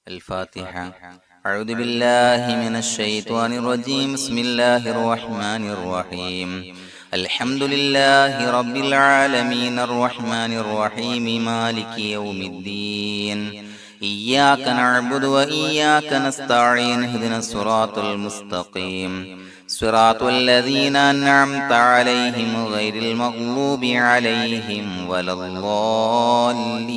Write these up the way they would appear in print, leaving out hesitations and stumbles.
الفاتحة. أعوذ بالله من الشيطان الرجيم. بسم الله الرحمن الرحيم. الحمد لله رب العالمين الرحمن الرحيم مالك يوم الدين. إياك نعبد وإياك نستعين. اهدنا الصراط المستقيم صراط الذين أنعمت عليهم غير المغضوب عليهم ولا الضالين.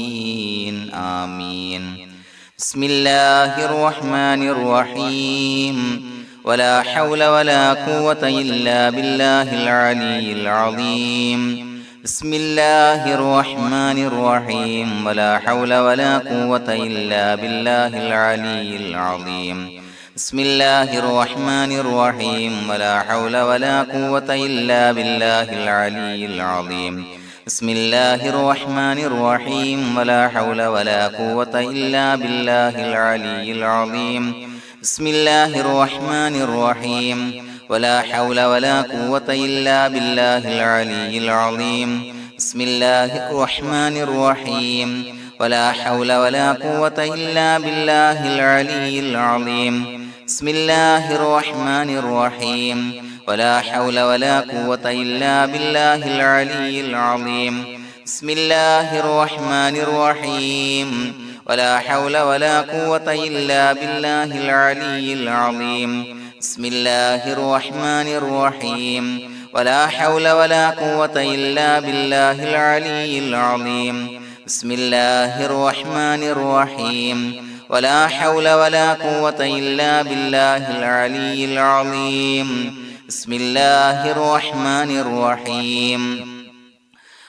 آمين. بسم الله الرحمن الرحيم. ولا حول ولا قوة إلا بالله العلي العظيم. بسم الله الرحمن الرحيم. ولا حول ولا قوة إلا بالله العلي العظيم. بسم الله الرحمن الرحيم. ولا حول ولا قوة إلا بالله العلي العظيم. بسم الله الرحمن الرحيم. ولا حول ولا قوة إلا بالله العلي العظيم. بسم الله الرحمن الرحيم. ولا حول ولا قوة إلا بالله العلي العظيم. بسم الله الرحمن الرحيم. ولا حول ولا قوة إلا بالله العلي العظيم. بسم الله الرحمن الرحيم. ولا حول ولا قوة إلا بالله العلي العظيم. بسم الله الرحمن الرحيم. ولا حول ولا قوة إلا بالله العلي العظيم. بسم الله الرحمن الرحيم. ولا حول ولا قوة إلا بالله العلي العظيم. بسم الله الرحمن الرحيم. ولا حول ولا قوة إلا بالله العلي العظيم. بسم الله الرحمن الرحيم.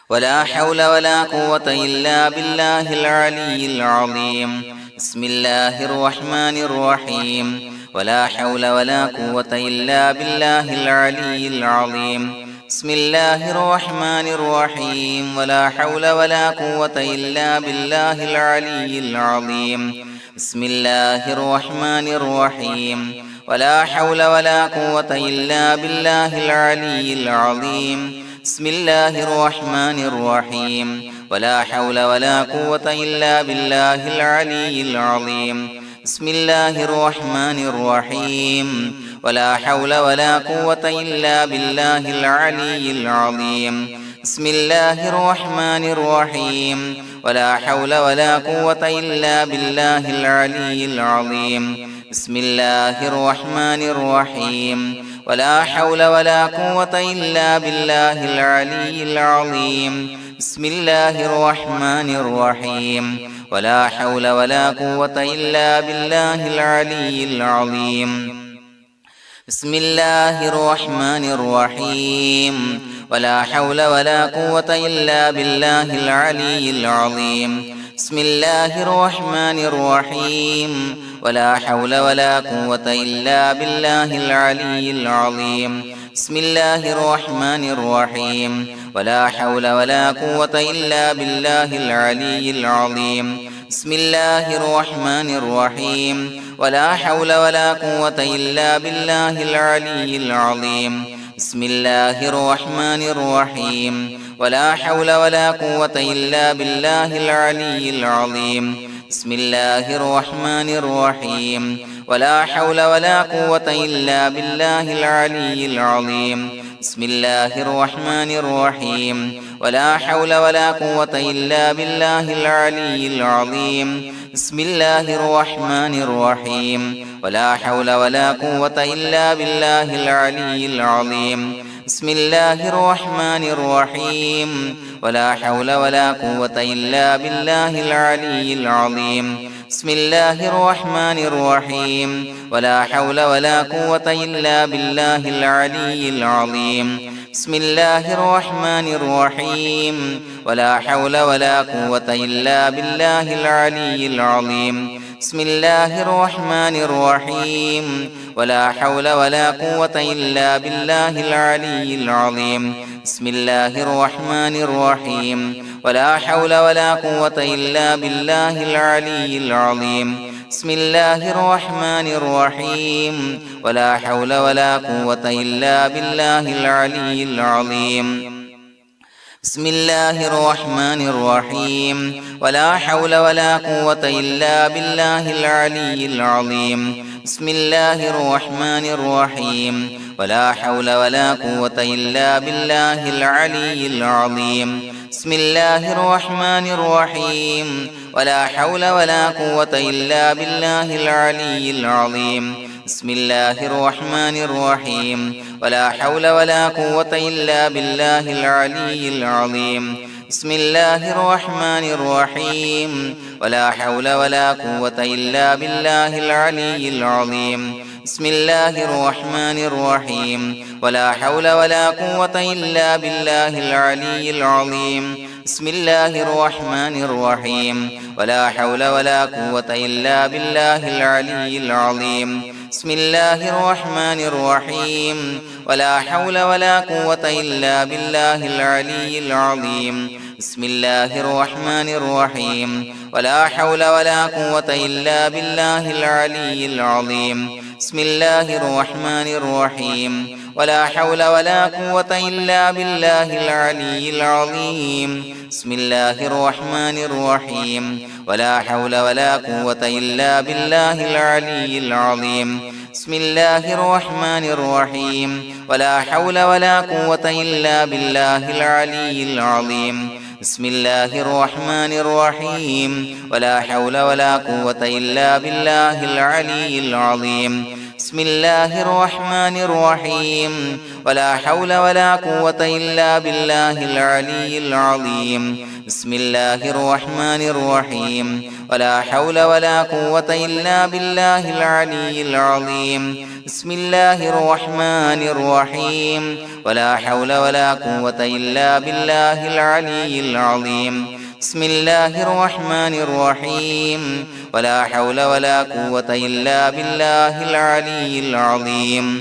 ولا حول ولا قوة إلا بالله العلي العظيم. بسم الله الرحمن الرحيم. ولا حول ولا قوة إلا بالله العلي العظيم. بسم الله الرحمن الرحيم. ولا حول ولا قوة إلا بالله العلي العظيم. بسم الله الرحمن الرحيم. ولا حول ولا قوة إلا بالله العلي العظيم. بسم الله الرحمن الرحيم. ولا حول ولا قوة إلا بالله العلي العظيم. بسم الله الرحمن الرحيم. ولا حول ولا قوة إلا بالله العلي العظيم. بسم الله الرحمن الرحيم. ولا حول ولا قوة إلا بالله العلي العظيم. بسم الله الرحمن الرحيم. ولا حول ولا قوة إلا بالله العلي العظيم. بسم الله الرحمن الرحيم. ولا حول ولا قوة إلا بالله العلي العظيم. بسم الله الرحمن الرحيم. ولا حول ولا قوة إلا بالله العلي العظيم. بسم الله الرحمن الرحيم. ولا حول ولا قوة إلا بالله العلي العظيم. بسم الله الرحمن الرحيم. ولا حول ولا قوة إلا بالله العلي العظيم. بسم الله الرحمن الرحيم. ولا حول ولا قوة إلا بالله العلي العظيم. بسم الله الرحمن الرحيم. ولا حول ولا قوة إلا بالله العلي العظيم. بسم الله الرحمن الرحيم. ولا حول ولا قوة إلا بالله العلي العظيم. بسم الله الرحمن الرحيم. ولا حول ولا قوة إلا بالله العلي العظيم. بسم الله الرحمن الرحيم. ولا حول ولا قوة إلا بالله العلي العظيم. بسم الله الرحمن الرحيم. ولا حول ولا قوة إلا بالله العلي العظيم. بسم الله الرحمن الرحيم. ولا حول ولا قوة إلا بالله العلي العظيم. بسم الله الرحمن الرحيم. ولا حول ولا قوة إلا بالله العلي العظيم. بسم الله الرحمن الرحيم. ولا حول ولا قوة إلا بالله العلي العظيم. بسم الله الرحمن الرحيم. ولا حول ولا قوة إلا بالله العلي العظيم. بسم الله الرحمن الرحيم. ولا حول ولا قوة إلا بالله العلي العظيم. بسم الله الرحمن الرحيم ولا حول ولا قوة إلا بالله العلي العظيم بسم الله الرحمن الرحيم ولا حول ولا قوة إلا بالله العلي العظيم بسم الله الرحمن الرحيم ولا حول ولا قوة إلا بالله العلي العظيم بسم الله الرحمن الرحيم ولا حول ولا قوة إلا بالله العلي العظيم بسم الله الرحمن الرحيم ولا حول ولا قوة إلا بالله العلي العظيم بسم الله الرحمن الرحيم ولا حول ولا قوة إلا بالله العلي العظيم بسم الله الرحمن الرحيم ولا حول ولا قوة إلا بالله العلي العظيم بسم الله الرحمن الرحيم ولا حول ولا قوة إلا بالله العلي العظيم بسم الله الرحمن الرحيم ولا حول ولا قوة إلا بالله العلي العظيم بسم الله الرحمن الرحيم ولا حول ولا قوة إلا بالله العلي العظيم بسم الله الرحمن الرحيم ولا حول ولا قوة إلا بالله العلي العظيم بسم الله الرحمن الرحيم ولا حول ولا قوة إلا بالله العلي العظيم بسم الله الرحمن الرحيم ولا حول ولا قوة إلا بالله العلي العظيم بسم الله الرحمن الرحيم ولا حول ولا قوة إلا بالله العلي العظيم بسم الله الرحمن الرحيم ولا حول ولا قوة إلا بالله العلي العظيم بسم الله الرحمن الرحيم ولا حول ولا قوة إلا بالله العلي العظيم بسم الله الرحمن الرحيم ولا حول ولا قوة إلا بالله العلي العظيم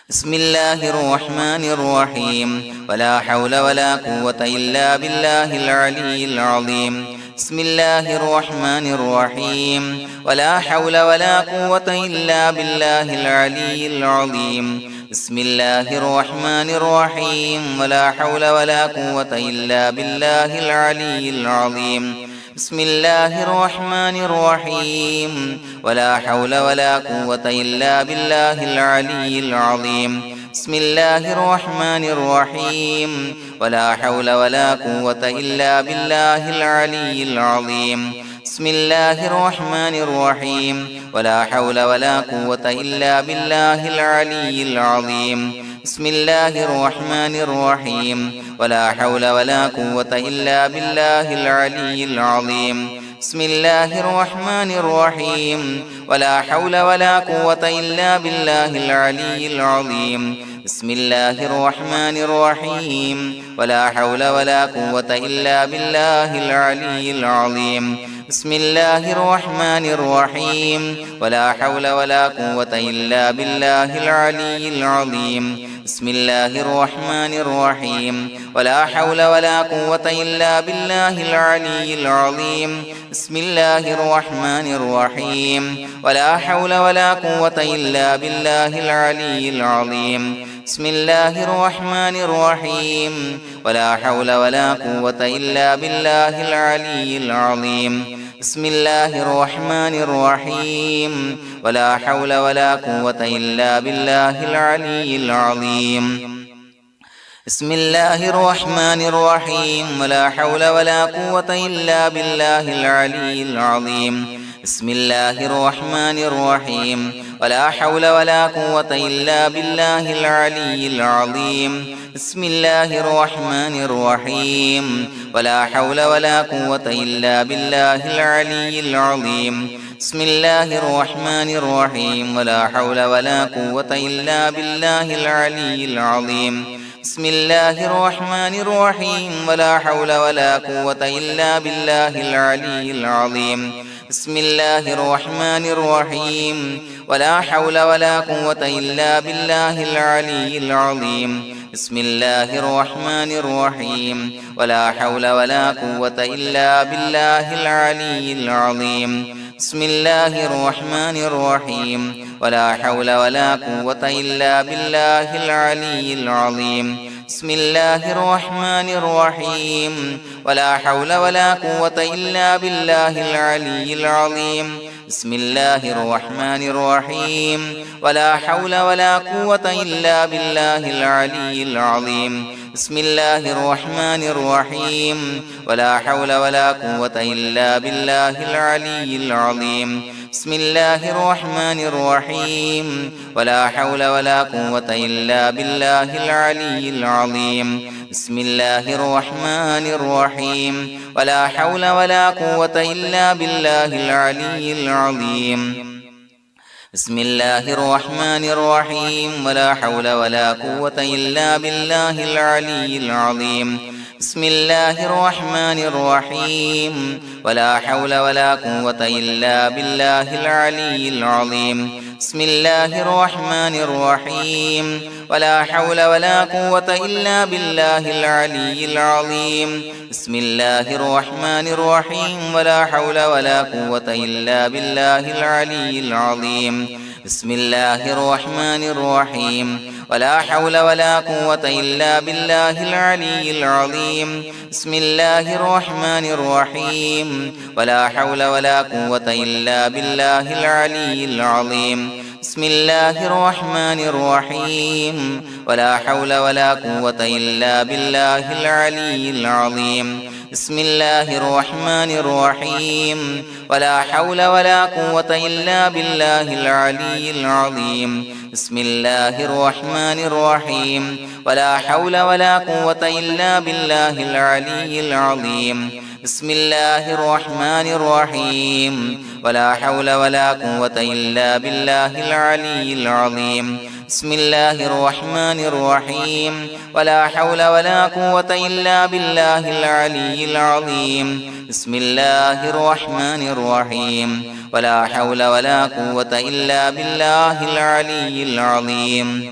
بسم الله الرحمن الرحيم ولا حول ولا قوة إلا بالله العلي العظيم بسم الله الرحمن الرحيم ولا حول ولا قوة إلا بالله العلي العظيم بسم الله الرحمن الرحيم ولا حول ولا قوة إلا بالله العلي العظيم بسم الله الرحمن الرحيم ولا حول ولا قوة إلا بالله العلي العظيم بسم الله الرحمن الرحيم ولا حول ولا قوة إلا بالله العلي العظيم بسم الله الرحمن الرحيم ولا حول ولا قوة إلا بالله العلي العظيم بسم الله الرحمن الرحيم ولا حول ولا قوة إلا بالله العلي العظيم بسم الله الرحمن الرحيم ولا حول ولا قوة إلا بالله العلي العظيم بسم الله الرحمن الرحيم ولا حول ولا قوة إلا بالله العلي العظيم بسم الله الرحمن الرحيم ولا حول ولا قوة إلا بالله العلي العظيم بسم الله الرحمن الرحيم ولا حول ولا قوة إلا بالله العلي العظيم بسم الله الرحمن الرحيم ولا حول ولا قوة إلا بالله العلي العظيم بسم الله الرحمن الرحيم ولا حول ولا قوة إلا بالله العلي العظيم بسم الله الرحمن الرحيم ولا حول ولا قوة إلا بالله العلي العظيم بسم الله الرحمن الرحيم ولا حول ولا قوة إلا بالله العلي العظيم بسم الله الرحمن الرحيم ولا حول ولا قوة إلا بالله العلي العظيم بسم الله الرحمن الرحيم ولا حول ولا قوة إلا بالله العلي العظيم بسم الله الرحمن الرحيم ولا حول ولا قوة إلا بالله العلي العظيم بسم الله الرحمن الرحيم ولا حول ولا قوة إلا بالله العلي العظيم بسم الله الرحمن الرحيم ولا حول ولا قوة إلا بالله العلي العظيم بسم الله الرحمن الرحيم ولا حول ولا قوة إلا بالله العلي العظيم بسم الله الرحمن الرحيم ولا حول ولا قوة إلا بالله العلي العظيم بسم الله الرحمن الرحيم ولا حول ولا قوة إلا بالله العلي العظيم بسم الله الرحمن الرحيم ولا حول ولا قوة إلا بالله العلي العظيم بسم الله الرحمن الرحيم ولا حول ولا قوة إلا بالله العلي العظيم بسم الله الرحمن الرحيم ولا حول ولا قوة إلا بالله العلي العظيم بسم الله الرحمن الرحيم ولا حول ولا قوة إلا بالله العلي العظيم بسم الله الرحمن الرحيم ولا حول ولا قوة إلا بالله العلي العظيم بسم الله الرحمن الرحيم ولا حول ولا قوة إلا بالله العلي العظيم بسم الله الرحمن الرحيم ولا حول ولا قوة إلا بالله العلي العظيم بسم الله الرحمن الرحيم ولا حول ولا قوة إلا بالله العلي العظيم بسم الله الرحمن الرحيم ولا حول ولا قوة إلا بالله العلي العظيم بسم الله الرحمن الرحيم ولا حول ولا قوة إلا بالله العلي العظيم بسم الله الرحمن الرحيم ولا حول ولا قوة إلا بالله العلي العظيم بسم الله الرحمن الرحيم ولا حول ولا قوة إلا بالله العلي العظيم بسم الله الرحمن الرحيم ولا حول ولا قوة إلا بالله العلي العظيم بسم الله الرحمن الرحيم ولا حول ولا قوة إلا بالله العلي العظيم بسم الله الرحمن الرحيم ولا حول ولا قوة إلا بالله العلي العظيم بسم الله الرحمن الرحيم ولا حول ولا قوة إلا بالله العلي العظيم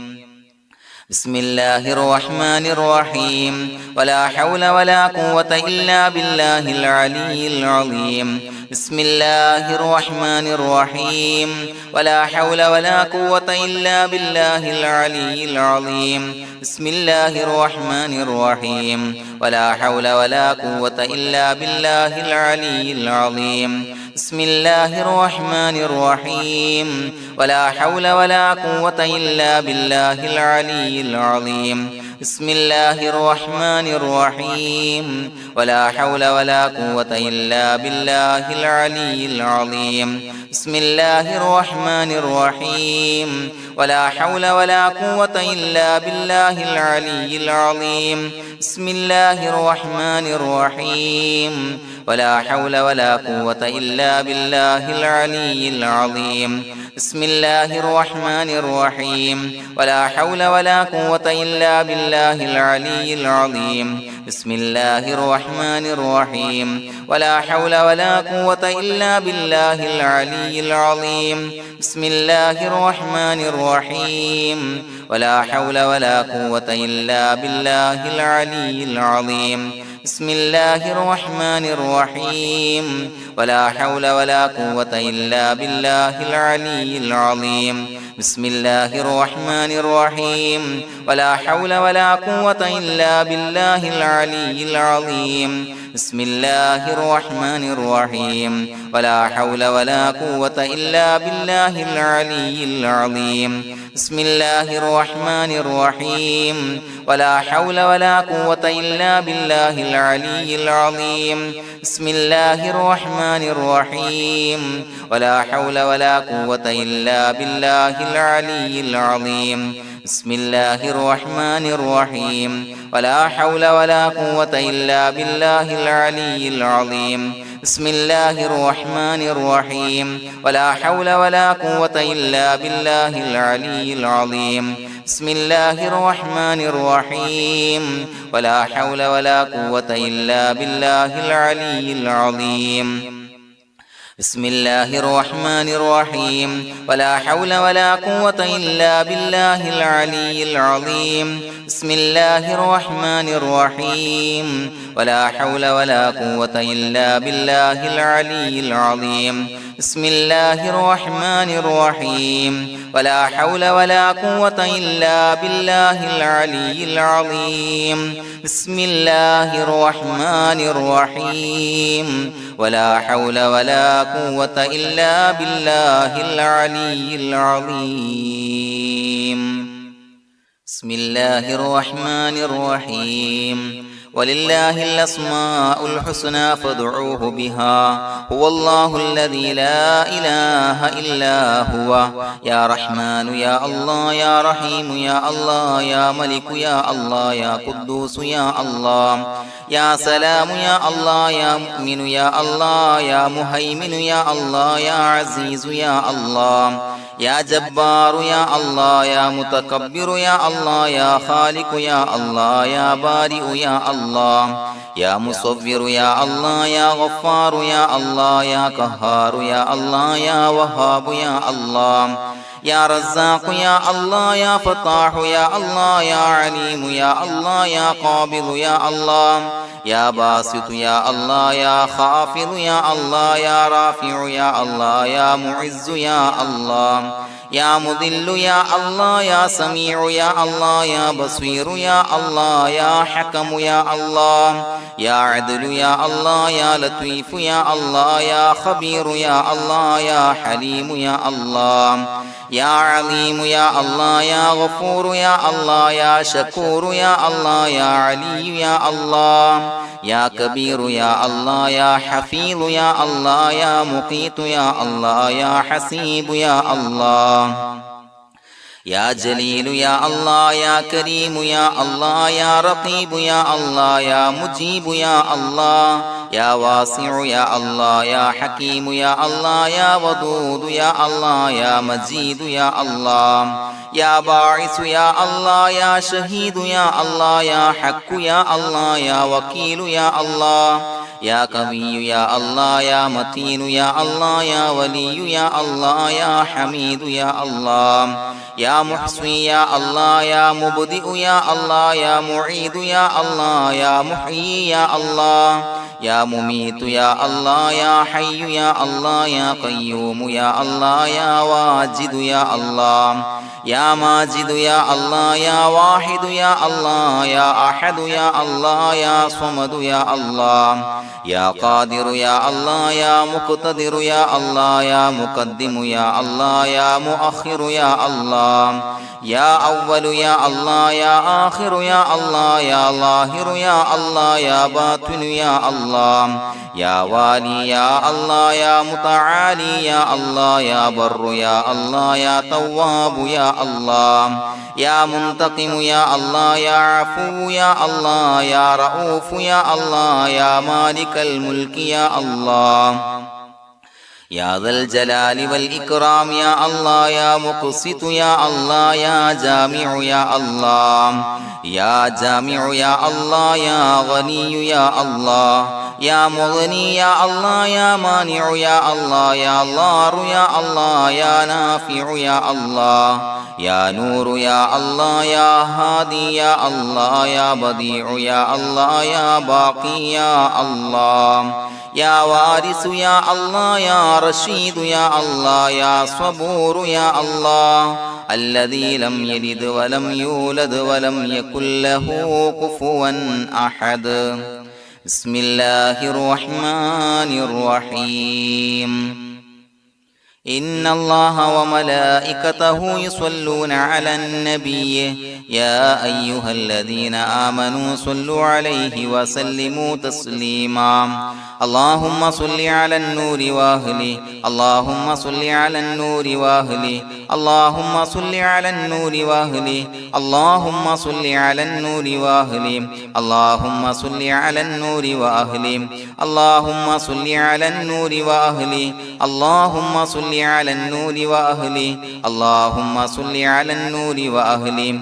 بسم الله الرحمن الرحيم ولا حول ولا قوة إلا بالله العلي العظيم بسم الله الرحمن الرحيم ولا حول ولا قوة إلا بالله العلي العظيم بسم الله الرحمن الرحيم ولا حول ولا قوة إلا بالله العلي العظيم بسم الله الرحمن الرحيم ولا حول ولا قوة إلا بالله العلي العظيم بسم الله الرحمن الرحيم ولا حول ولا قوة إلا بالله العلي العظيم بسم الله الرحمن الرحيم ولا حول ولا قوة إلا بالله العلي العظيم بسم الله الرحمن الرحيم ولا حول ولا قوة إلا بالله العلي العظيم بسم الله الرحمن الرحيم ولا حول ولا قوة إلا بالله العلي العظيم بسم الله الرحمن الرحيم ولا حول ولا قوة إلا بالله العلي العظيم بسم الله الرحمن الرحيم ولا حول ولا قوة إلا بالله العلي العظيم بسم الله الرحمن الرحيم ولا حول ولا قوة إلا بالله العلي العظيم بسم الله الرحمن الرحيم ولا حول ولا قوة إلا بالله العلي العظيم بسم الله الرحمن الرحيم ولا حول ولا قوة إلا بالله العلي العظيم بسم الله الرحمن الرحيم ولا حول ولا قوة إلا بالله العلي العظيم بسم الله الرحمن الرحيم ولا حول ولا قوة إلا بالله العلي العظيم بسم الله الرحمن الرحيم ولا حول ولا قوة إلا بالله العلي العظيم بسم الله الرحمن الرحيم ولا حول ولا قوة إلا بالله العلي العظيم بسم الله الرحمن الرحيم ولا حول ولا قوة إلا بالله العلي العظيم بسم الله الرحمن الرحيم ولا حول ولا قوة إلا بالله العلي العظيم بسم الله الرحمن الرحيم ولا حول ولا قوة إلا بالله العلي العظيم بسم الله الرحمن الرحيم ولا حول ولا قوة إلا بالله العلي العظيم بسم الله الرحمن الرحيم ولا حول ولا قوة إلا بالله العلي العظيم بسم الله الرحمن الرحيم ولله الأسماء الحسنى فادعوه بها هو الله الذي لا إله إلا هو يا رحمن يا الله يا رحيم يا الله يا ملك يا الله يا قدوس يا الله يا سلام يا الله يا مؤمن يا الله يا مهيمن يا الله يا عزيز يا الله يا جبار يا الله يا متكبر يا الله يا خالق يا الله يا بارئ يا الله يا مصور يا الله يا غفار يا الله يا قهار يا الله يا وهاب يا الله يا رزاق يا الله يا فتاح يا الله يا عليم يا الله يا قابض يا الله يا باسط يا الله يا خافض يا الله يا رافع يا الله يا معز يا الله يا مذل يا الله يا سميع يا الله يا بصير يا الله يا حكم يا الله يا عدل يا الله يا لطيف يا الله يا خبير يا الله يا حليم يا الله يا عليم يا الله يا غفور يا الله يا شكور يا الله يا علي يا الله يا كبير يا الله يا حفيظ يا الله يا مقيت يا الله يا حسيب يا الله يا جليل يا الله يا كريم يا الله يا رقيب يا الله يا مجيب يا الله يا واسع يا الله يا حكيم يا الله يا ودود يا الله يا مجيد يا الله يا باعث يا الله يا شهيد يا الله يا حق يا الله يا وكيل يا الله يا قوي يا الله يا متين يا الله يا ولي يا الله يا حميد يا الله يا محصي يا الله يا مبدئ يا الله يا معيد يا الله يا محيي يا الله يا مميت يا الله يا حي يا الله يا قيوم يا الله يا واجد يا الله يا ماجد يا الله يا واحد يا الله يا أحد يا الله يا صمد يا الله يا قادر يا الله يا مقتدر يا الله يا مقدم يا الله يا مؤخر يا الله يا أول يا الله يا آخر يا الله يا ظاهر يا الله يا باطن يا الله يا والي يا الله يا متعالي يا الله يا بر يا الله يا تواب يا الله يا منتقم يا الله يا عفو يا الله يا رؤوف يا الله يا مالك الملك يا الله يا ذا الجلال والإكرام يا الله يا مقسط يا الله يا جامع يا الله يا جامع يا الله يا غني يا الله يا مغني يا الله يا مانع يا الله يا ضار يا الله يا نافع يا الله يا نور يا الله يا هادي يا الله يا بديع يا الله يا باقي يا الله يا وارث يا الله يا رشيد يا الله يا صبور يا الله الذي لم يلد ولم يولد ولم يكن له كفوا أحد بسم الله الرحمن الرحيم إن الله وملائكته يصلون على النبي يا أيها الذين آمنوا صلوا عليه وسلموا تسليما اللهم صل على النور وأهله اللهم صل على النور وأهله اللهم صل على النور وأهله اللهم صل على النور وأهله اللهم صل على النور وأهله اللهم صل على النور وأهله اللهم صل على النور وأهله اللهم صل على النور وأهله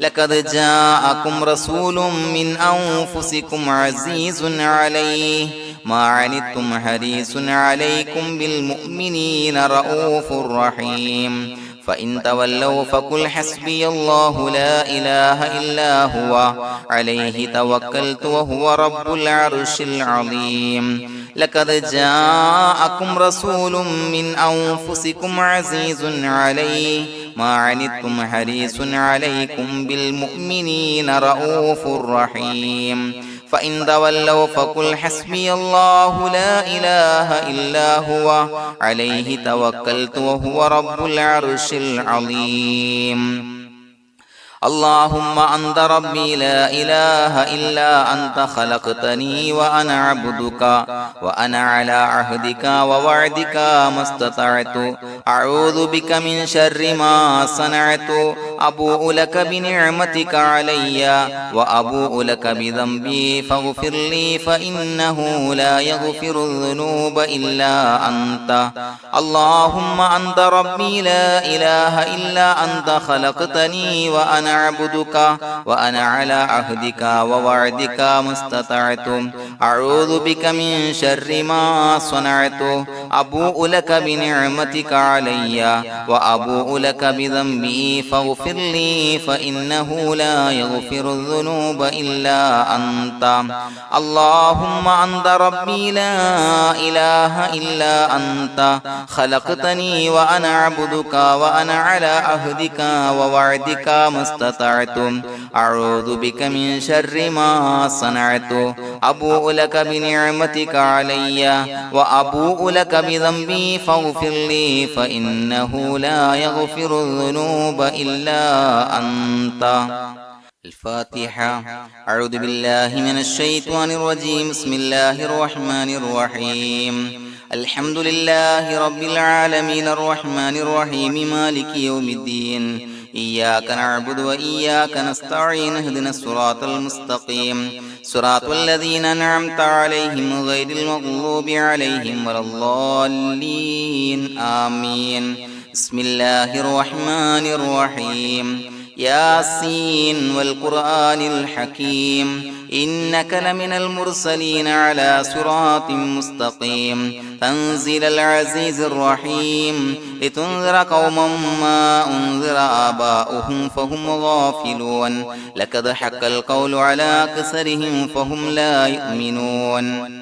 لقد جاءكم رسول من أنفسكم عزيز عليه ما عنتم حريص عليكم بالمؤمنين رؤوف رحيم فإن تولوا فقل حسبي الله لا إله إلا هو عليه توكلت وهو رب العرش العظيم لقد جاءكم رسول من أنفسكم عزيز عليه ما عنتم حريص عليكم بالمؤمنين رؤوف رحيم فإن تولوا فقل حسبي الله لا إله إلا هو عليه توكلت وهو رب العرش العظيم اللهم أنت ربي لا إله إلا أنت خلقتني وأنا عبدك وأنا على عهدك ووعدك ما استطعت أعوذ بك من شر ما صنعت أبوء لك بنعمتك علي وأبوء لك بذنبي فاغفر لي فإنه لا يغفر الذنوب إلا أنت اللهم أنت ربي لا إله إلا أنت خلقتني وأنا عبدك وأنا على عهدك ووعدك ما استطعت أعوذ بك من شر ما صنعت أبوء لك بنعمتك علي وأبوء لك بذنبي فاغفر لي فإنه لا يغفر الذنوب إلا أنت اللهم أنت ربي لا إله إلا أنت خلقتني وأنا عبدك وأنا على عهدك ووعدك ما استطعت أعوذ بك من شر ما صنعت أبوء لك بنعمتك علي وأبوء لك بذنبي فاغفر لي فإنه لا يغفر الذنوب إلا أنت الفاتحة أعوذ بالله من الشيطان الرجيم بسم الله الرحمن الرحيم الحمد لله رب العالمين الرحمن الرحيم مالك يوم الدين إياك نعبد وإياك نستعين اهدنا الصراط المستقيم صراط الذين أنعمت عليهم غير المغضوب عليهم ولا الضالين آمين بسم الله الرحمن الرحيم ياسين والقرآن الحكيم إنك لمن المرسلين على صراط مستقيم تنزيل العزيز الرحيم لتنذر قوما ما أنذر آباؤهم فهم غافلون لقد حق القول على أكثرهم فهم لا يؤمنون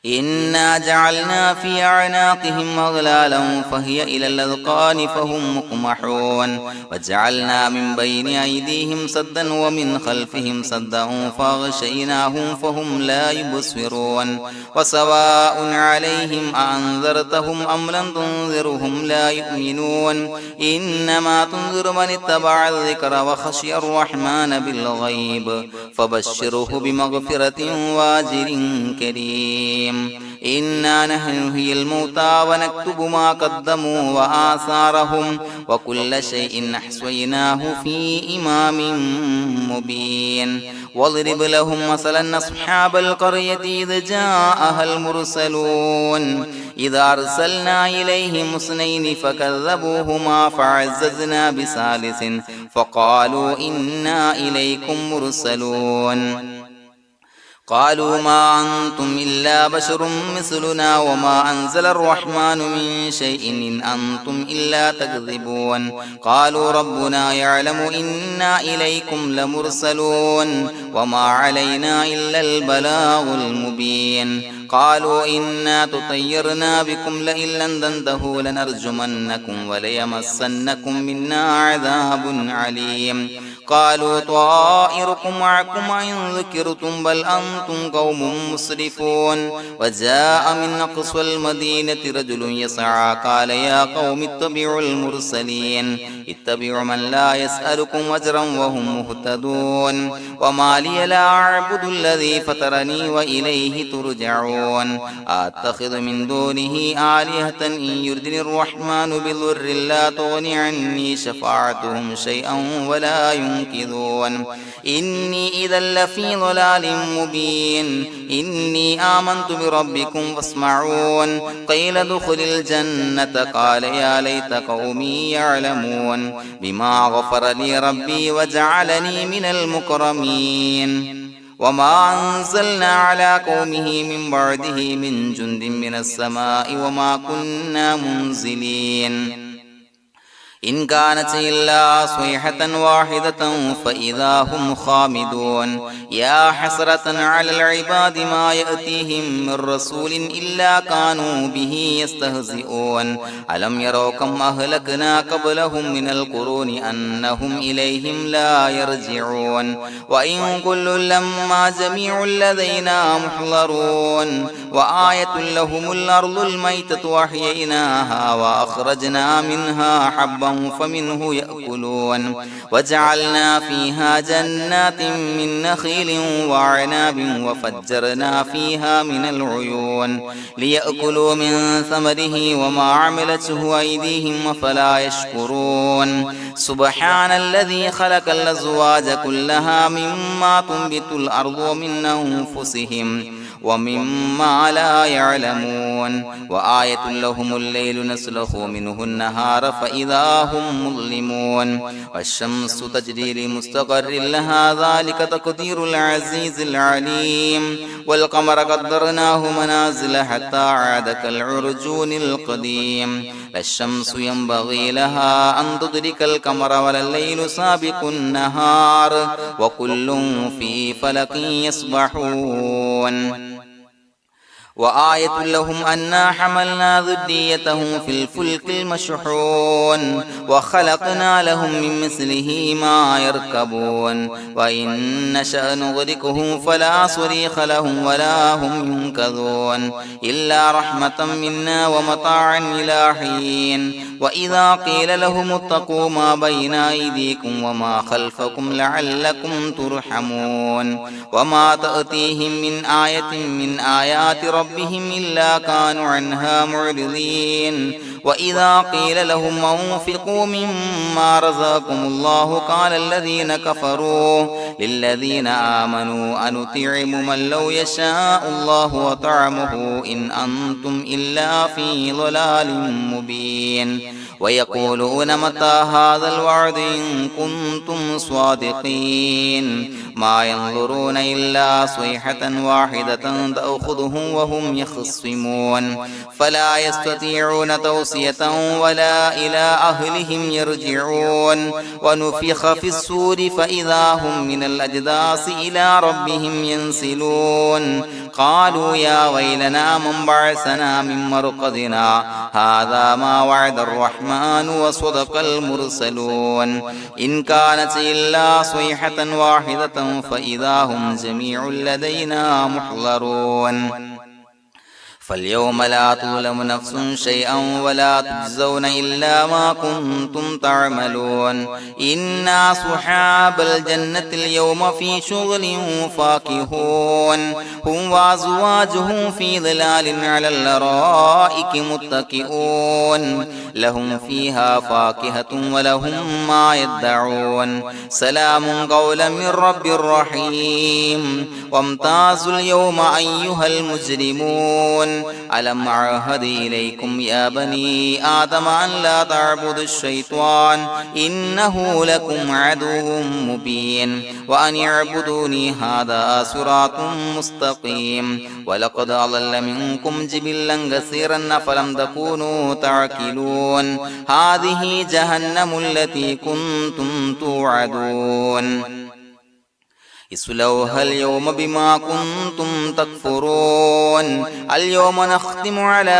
إنا جعلنا في أعناقهم أغلالا فهي إلى الأذقان فهم مقمحون وجعلنا من بين أيديهم سدا ومن خلفهم سدا فأغشيناهم فهم لا يبصرون وسواء عليهم أأنذرتهم أم لم تنذرهم لا يؤمنون إنما تنذر من اتبع الذكر وخشي الرحمن بالغيب فبشره بمغفرة وأجر كريم إنا نحن نحيي الموتى ونكتب ما قدموا وآثارهم وكل شيء أحصيناه في إمام مبين واضرب لهم مثلا أصحاب القرية إذ جاءها المرسلون إذا أرسلنا إليهم اثنين فكذبوهما فعززنا بثالث فقالوا إنا إليكم مرسلون قالوا ما أنتم إلا بشر مثلنا وما أنزل الرحمن من شيء إن أنتم إلا تكذبون قالوا ربنا يعلم إنا إليكم لمرسلون وما علينا إلا البلاغ المبين قالوا إنا تطيرنا بكم لئن لم تنتهوا لنرجمنكم وليمسنكم منا عذاب عليم قالوا طائركم معكم إن ذكرتم بل أنتم قوم مسرفون وجاء من أقصى المدينة رجل يسعى قال يا قوم اتبعوا المرسلين اتبعوا من لا يسألكم أجرا وهم مهتدون وما لي لا أعبد الذي فطرني وإليه ترجعون يسمعون أتخذ من دونه آلهة إن يردني الرحمن بضر لا تغن عني شفاعتهم شيئا ولا ينقذون إني إذا لفي ضلال مبين إني آمنت بربكم فاسمعون قيل ادخل الجنة قال يا ليت قومي يعلمون بما غفر لي ربي وجعلني من المكرمين وما أنزلنا على قومه من بعده من جند من السماء وما كنا منزلين إن كانت إلا صيحة واحدة فإذا هم خامدون يا حسرة على العباد ما يأتيهم من رسول إلا كانوا به يستهزئون ألم يروا كم أهلكنا قبلهم من القرون أنهم إليهم لا يرجعون وإن كل لما جميع لدينا محضرون وآية لهم الأرض الميتة وأحييناها وأخرجنا منها حبا فمنه يأكلون وجعلنا فيها جنات من نخيل وعناب وفجرنا فيها من العيون ليأكلوا من ثمره وما عملته أيديهم فلا يشكرون سبحان الذي خلق الأزواج كلها مما تنبت الأرض ومن أنفسهم ومما لا يعلمون وآية لهم الليل نسلخ منه النهار فإذا هم مظلمون والشمس تجري لمستقر لها ذلك تقدير العزيز العليم والقمر قدرناه منازل حتى عاد كالعرجون القديم لا الشمس ينبغي لها أن تدرك القمر ولا الليل سابق النهار وكل في فلك يسبحون وآية لهم أنا حملنا ذريتهم في الفلك المشحون وخلقنا لهم من مثله ما يركبون وإن نشأ نغرقهم فلا صريخ لهم ولا هم ينقذون إلا رحمة منا ومتاعا إلى حين وإذا قيل لهم اتقوا ما بين أيديكم وما خلفكم لعلكم ترحمون وما تأتيهم من آية من آيات ربهم إلا كانوا عنها معرضين وإذا قيل لهم أنفقوا مما رزقكم الله قال الذين كفروا للذين آمنوا أنطعم من لو يشاء الله وطعمه إن أنتم إلا في ضلال مبين ويقولون متى هذا الوعد إن كنتم صادقين ما ينظرون إلا صيحة واحدة تأخذهم وهم يخصمون فلا يستطيعون توصية ولا إلى أهلهم يرجعون ونفخ في الصور فإذا هم من الأجداث إلى ربهم ينسلون قالوا يا ويلنا من بعثنا من مرقدنا هذا ما وعد الرحمن وصدق المرسلون إن كانت إلا صيحة واحدة فإذا هم جميع لدينا محضرون فاليوم لا تظلم نفس شيئا ولا تجزون إلا ما كنتم تعملون إنا أصحاب الجنة اليوم في شغل فاكهون هم وأزواجهم في ظلال على الأرائك متكئون لهم فيها فاكهة ولهم ما يدعون سلام قولا من رب رحيم وامتازوا اليوم أيها المجرمون ألم أعهد إليكم يا بني آدم أن لا تعبدوا الشيطان إنه لكم عدو مبين وأن اعبدوني هذا صراط مستقيم ولقد أضل منكم جبلا كثيرا فلم تكونوا تعقلون هذه جهنم التي كنتم توعدون اصلوها اليوم بما كنتم تكفرون اليوم نختم على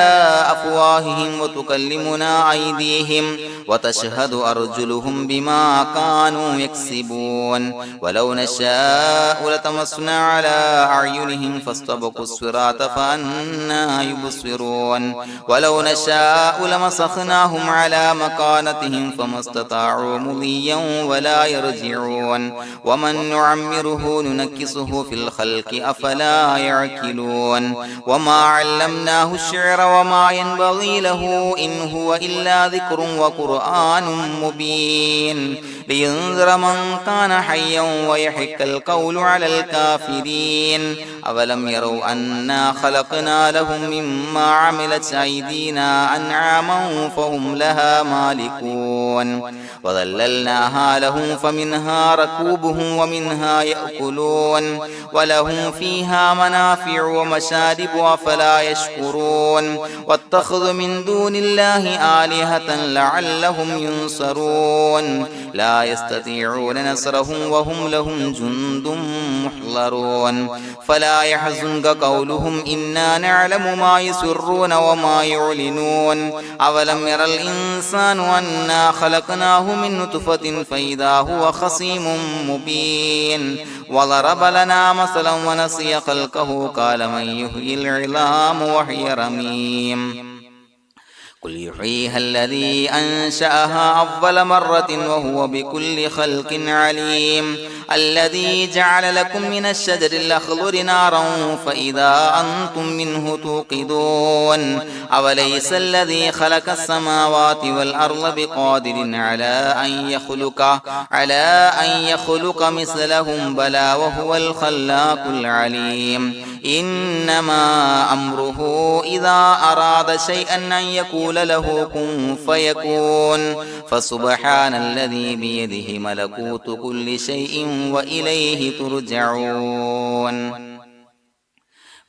أفواههم وتكلمنا أيديهم وتشهد أرجلهم بما كانوا يكسبون ولو نشاء لطمسنا على أعينهم فاستبقوا الصراط فأنى يبصرون ولو نشاء لمسخناهم على مكانتهم فما استطاعوا مضيا ولا يرجعون ومن نعمره ننكسه في الخلق أفلا يعقلون وما علمناه الشعر وما ينبغي له إن هو إلا ذكر وقرآن مبين لينذر من كان حيا ويحق القول على الكافرين أولم يروا أنا خلقنا لهم مما عملت أيدينا أنعاما فهم لها مالكون وظللناها لهم فمنها ركوبهم ومنها يأكلون ولهم فيها منافع ومشارب أفلا يشكرون واتخذوا من دون الله آلهة لعلهم ينصرون لا يستطيعون نصرهم وهم لهم جند محضرون فلا يحزنك قولهم إنا نعلم ما يسرون وما يعلنون أولم ير الإنسان أنا خلقناه من نطفة فإذا هو خصيم مبين وضرب لنا مثلا ونسي خلقه قال من يحيي العظام وهي رميم قل يحييها الذي أنشأها أول مرة وهو بكل خلق عليم الذي جعل لكم من الشجر الأخضر نارا فإذا أنتم منه توقدون أوليس الذي خلق السماوات والأرض بقادر على أن يخلق مثلهم بلى وهو الخلاق العليم إنما أمره إذا أراد شيئا أن يقول له كن فيكون فسبحان الذي بيده ملكوت كل شيء وإليه ترجعون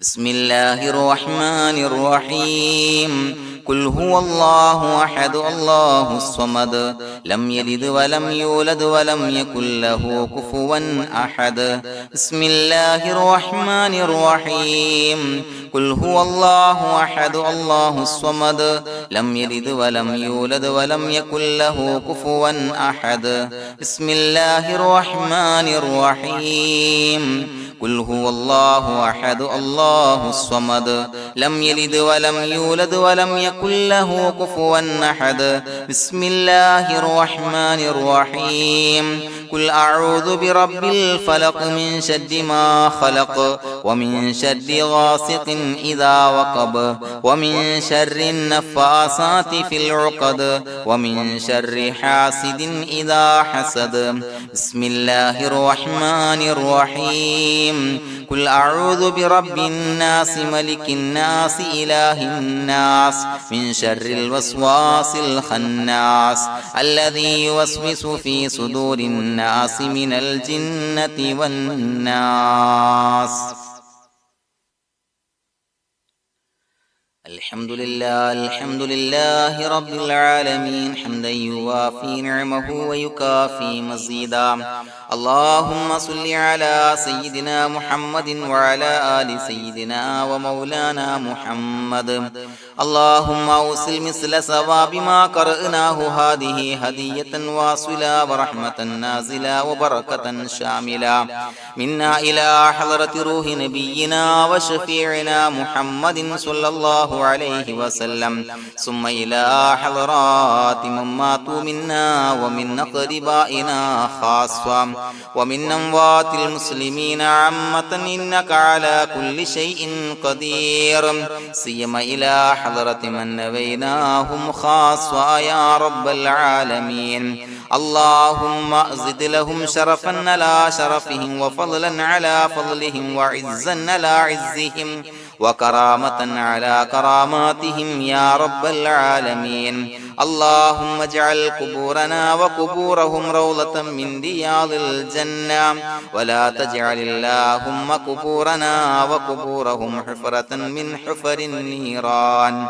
بسم الله الرحمن الرحيم قل هو الله أحد الله الصمد لم يلد ولم يولد ولم يكن له كفوا أحد بسم الله الرحمن الرحيم قل هو الله أحد الله الصمد لم يلد ولم يولد ولم يكن له كفوا أحد بسم الله الرحمن الرحيم قل هو الله أحد الله الصمد لم يلد ولم يولد ولم يكن له كفوا أحد بسم الله الرحمن الرحيم قل أعوذ برب الفلق من شر ما خلق ومن شر غاسق إذا وقب ومن شر النفاثات في العقد ومن شر حاسد إذا حسد بسم الله الرحمن الرحيم قل أعوذ برب الناس ملك الناس إله الناس من شر الوسواس الخناس الذي يوسوس في صدور الناس من الجنة والناس الحمد لله رب العالمين حمدا يوافي نعمه ويكافي مزيدا اللهم صل على سيدنا محمد وعلى آل سيدنا ومولانا محمد اللهم أوصل مثل ثواب ما قرأناه هذه هدية واصلة ورحمة نازلة وبركة شاملة منا إلى حضرة روح نبينا وشفيعنا محمد صلى الله عليه وسلم ثم إلى حضرات من ماتوا منا ومن أقربائنا خاصة ومن أموات المسلمين عامة إنك على كل شيء قدير سيما إلى حضرة من نبيناهم خاصة يا رب العالمين اللهم زد لهم شرفا على شرفهم وفضلا على فضلهم وعزا على عزهم وكرامة على كراماتهم يا رب العالمين اللهم اجعل قبورنا وقبورهم روضة من رياض الجنة ولا تجعل اللهم قبورنا وقبورهم حفرة من حفر النيران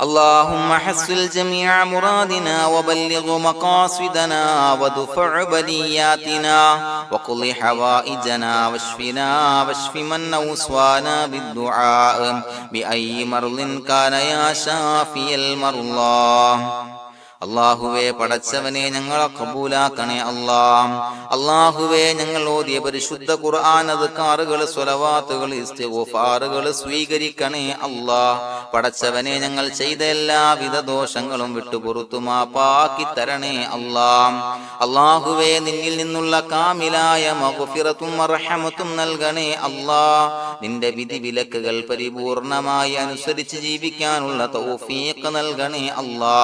اللهم حصل جميع مرادنا وبلغ مقاصدنا وادفع بلياتنا وقض حوائجنا واشف من أوصانا بالدعاء بأي مرض كان يا شافي المرضى. അള്ളാഹുവേ, പടച്ചവനെ ഞങ്ങളെ കബൂലാക്കണേ അല്ലാ. അള്ളാഹുവേ, ഞങ്ങൾ ഓതിയ പരിശുദ്ധ ഖുർആൻ, അദ്കാറുകൾ, സ്വലവാത്തുകൾ, ഇസ്തിഗ്ഫാറുകൾ സ്വീകരിക്കണേ അല്ലാ. പടച്ചവനെ, ഞങ്ങൾ ചെയ്ത എല്ലാവിധ ദോഷങ്ങളും വിട്ടുപുറത്തു മാപ്പാക്കി തരണേ അല്ലാ. അള്ളാഹുവേ, നിന്നിൽ നിന്നുള്ള കാമിലായ മഗ്ഫിറത്തും റഹ്മത്തും നൽകണേ അല്ലാ. നിന്റെ വിധി വിലക്കുകൾ പരിപൂർണമായി അനുസരിച്ച് ജീവിക്കാനുള്ള തൗഫീഖ് നൽകണേ അല്ലാ.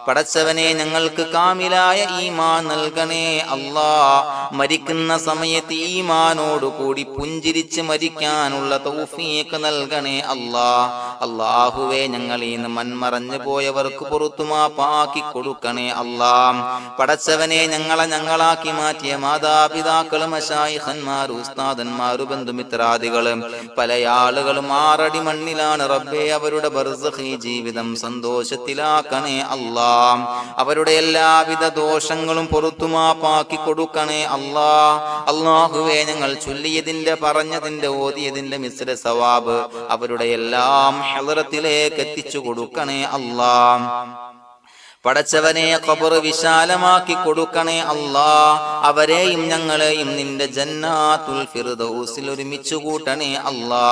പടച്ചവനെ, ഞങ്ങൾക്ക് കാമിലായ ഈമാൻ നൽകണേ അല്ലാ. മരിക്കുന്ന സമയത്ത് ഈമാനോട് കൂടി പുഞ്ചിരിച്ച് മരിക്കാനുള്ള തൗഫീഖ് നൽകണേ അല്ലാ. അല്ലാഹുവേ, ഞങ്ങളീന്ന് മൺമറഞ്ഞു പോയവർക്ക് പുറത്തു മാപ്പാക്കി കൊടുക്കണേ അല്ലാ. പടച്ചവനെ, ഞങ്ങളാക്കി മാറ്റിയ മാതാപിതാക്കളും മശായിഖന്മാരും ഉസ്താദന്മാരും ബന്ധുമിത്രാദികളും പല ആളുകളും 6 അടി മണ്ണിലാണ് റബ്ബേ. അവരുടെ ബർസഖി ജീവിതം സന്തോഷത്തിലാക്കണേ അല്ലാ. അവരുടെ എല്ലാവിധ ദോഷങ്ങളും പുറത്തു മാപ്പാക്കി കൊടുക്കണേ അല്ലാ. അല്ലാഹുവേ, ഞങ്ങൾ ചൊല്ലിയതിന്റെ, പറഞ്ഞതിന്റെ, ഓതിയതിന്റെ മിശ്ര സവാബ് അവരുടെ എല്ലാം ഹളറത്തിലേക്ക് എത്തിച്ചു കൊടുക്കണേ അല്ലാ. പടച്ചവനെ, ഖബർ വിശാലമാക്കി കൊടുക്കണേ അല്ലാ. അവരെയും ഞങ്ങളെയും നിന്റെ ജന്നാത്തുൽ ഫിർദൗസിൽ ഒരുമിച്ച് കൂട്ടണേ അല്ലാ.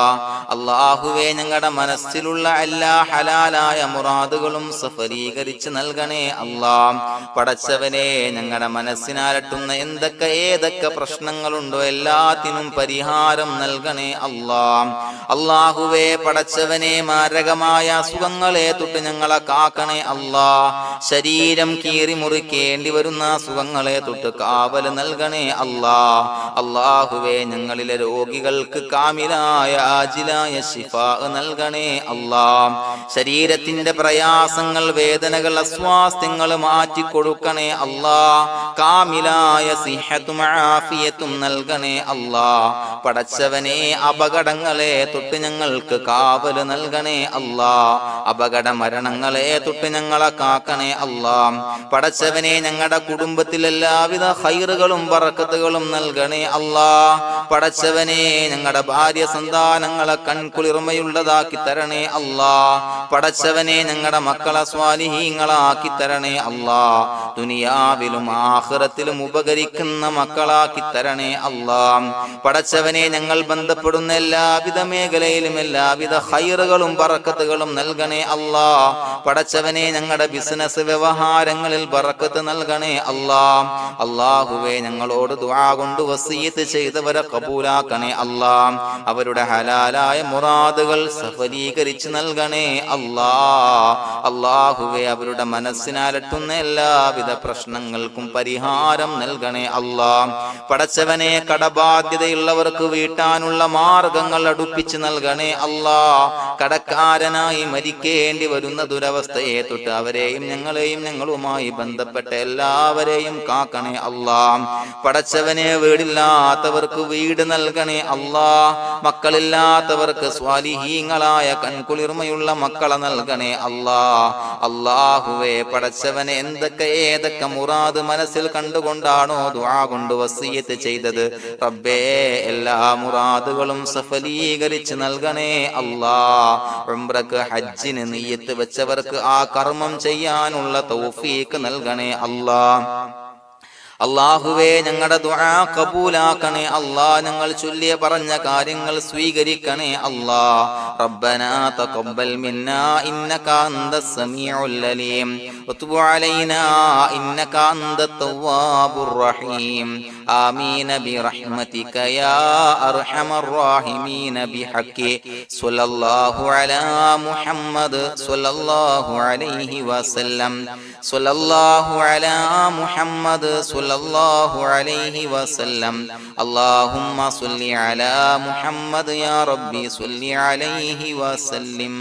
അല്ലാഹുവേ, ഞങ്ങളുടെ മനസ്സിലുള്ള എല്ലാ ഹലാലായ മുറാദുകളും സഫലീകരിച്ച് നൽകണേ അല്ലാ. പടച്ചവനെ, ഞങ്ങളുടെ മനസ്സിനാലട്ടുന്ന ഏതൊക്കെ പ്രശ്നങ്ങളുണ്ടോ എല്ലാത്തിനും പരിഹാരം നൽകണേ അല്ലാ. അല്ലാഹുവേ, പടച്ചവനെ, മാരകമായ അസുഖങ്ങളെ തൊട്ട് ഞങ്ങളെ കാക്കണേ അല്ലാ. ശരീരം കീറി മുറിക്കേണ്ടി വരുന്ന അസുഖങ്ങളെ തൊട്ട് കാവല് നൽകണേ അല്ലാ. അല്ലാഹുവേ, ഞങ്ങളിലെ രോഗികൾക്ക് കാമിലായ ആജിലായ ശിഫാ നൽകണേ അല്ലാ. ശരീരത്തിന്റെ പ്രയാസങ്ങൾ, വേദനകൾ, അസ്വാസ്ഥ്യങ്ങൾ മാറ്റി കൊടുക്കണേ അല്ലാ. കാമിലായ സിഹത്തും ആഫിയത്തും നൽകണേ അല്ലാ. പടച്ചവനെ, അപകടങ്ങളെ തൊട്ട് ഞങ്ങൾക്ക് കാവല് നൽകണേ അല്ലാ. അപകട മരണങ്ങളെ തൊട്ട് ഞങ്ങളെ കാക്കണേ അല്ലാ. പടച്ചവനെ, ഞങ്ങളുടെ കുടുംബത്തിൽ എല്ലാവിധ ഖൈറുകളും ബറക്കത്തുകളും നൽകണേ അല്ലാ. പടച്ചവനെ, ഞങ്ങളുടെ ഭാര്യ സന്താനങ്ങളെ കൺകുളിർമയുള്ളതാക്കി തരണേ അല്ലാ. പടച്ചവനെ, ഞങ്ങളുടെ മക്കളെ സ്വാലിഹീങ്ങളാക്കി തരണേ അല്ലാ. ദുനിയാവിലും ആഖിറത്തിലും ഉപകരിക്കുന്ന മക്കളാക്കി തരണേ അല്ലാ. പടച്ചവനെ, ഞങ്ങൾ ബന്ധപ്പെടുന്ന എല്ലാവിധ മേഖലയിലും എല്ലാവിധ ഖൈറുകളും ബറക്കത്തുകളും നൽകണേ അല്ലാ. പടച്ചവനെ, ഞങ്ങളുടെ ബിസിനസ് വ്യവഹാരങ്ങളിൽ ബറക്കത്ത് നൽകണേ അല്ലാ. അല്ലാഹുവേ, ഞങ്ങളോട് ദുആ കൊണ്ട് വസിയത്ത് ചെയ്തവരെ കബൂലാക്കണേ അല്ലാ. അവരുടെ ഹലാലായ മുറാദുകൾ സഫലീകരിച്ച് നൽകണേ അല്ലാ. അല്ലാഹുവേ, അവരുടെ മനസ്സിനാലട്ടുന്ന എല്ലാവിധ പ്രശ്നങ്ങൾക്കും പരിഹാരം നൽകണേ അല്ലാ. പടച്ചവനെ, കടബാധ്യതയുള്ളവർക്ക് വീട്ടാനുള്ള മാർഗങ്ങൾ അടുപ്പിച്ച് നൽകണേ അല്ലാ. കടക്കാരനായി മരിക്കേണ്ടി വരുന്ന ദുരവസ്ഥയെ തൊട്ട് അവരെയും ഞങ്ങളെയും ഞങ്ങളുമായി ബന്ധപ്പെട്ട എല്ലാവരെയും കാക്കണേ അല്ലാ. പടച്ചവനെ, വീടില്ലാത്തവർക്ക് വീട് നൽകണേ അല്ലാ. മക്കളില്ലാത്തവർക്ക് സ്വാലിഹീങ്ങളായ കൺകുളിർമയുള്ള മക്കളെ നൽകണേ അല്ലാ. അല്ലാഹുവേ, പടച്ചവനെ, ഏതൊക്കെ മുറാദ് മനസ്സിൽ കണ്ടുകൊണ്ടാണോ ദുആ കൊണ്ട് വസിയത്ത് ചെയ്തത് റബ്ബേ, എല്ലാ മുറാദുകളും സഫലീകരിച്ച് നൽകണേ അല്ലാ. ഉംറക്ക്, ഹജ്ജിന് നിയ്യത്ത് വെച്ചവർക്ക് ആ കർമ്മം ചെയ്യാനുള്ള തൗഫീഖ് നൽകണേ അല്ലാ. അല്ലാഹുവേ, ഞങ്ങളുടെ ദുആ കബൂലാക്കണേ അല്ലാ. ഞങ്ങൾ ചൊല്ലിയ പറഞ്ഞ കാര്യങ്ങൾ സ്വീകരിക്കണേ അല്ലാ. റബ്ബനാ തഖബ്ബൽ മിന്നാ ഇന്നക അന്തസ് സമീഉൽ അലീം വതുബ് അലൈനാ ഇന്നക അന്തത് തവ്വാബുർ റഹീം. ആമീൻ ബിറഹ്മതിക യാ അർഹമർ റഹീമീൻ ബിഹഖി സ്വല്ലല്ലാഹു അലാ മുഹമ്മദ് സ്വല്ലല്ലാഹു അലൈഹി വസല്ലം. സ്വല്ലല്ലാഹു അലാ മുഹമ്മദ് സ്വല്ലല്ലാഹു അലൈഹി വസല്ലം. അല്ലാഹുമ്മ സ്വല്ലി അലാ മുഹമ്മദ് യാ റബ്ബി സ്വല്ലി അലൈഹി വസല്ലം.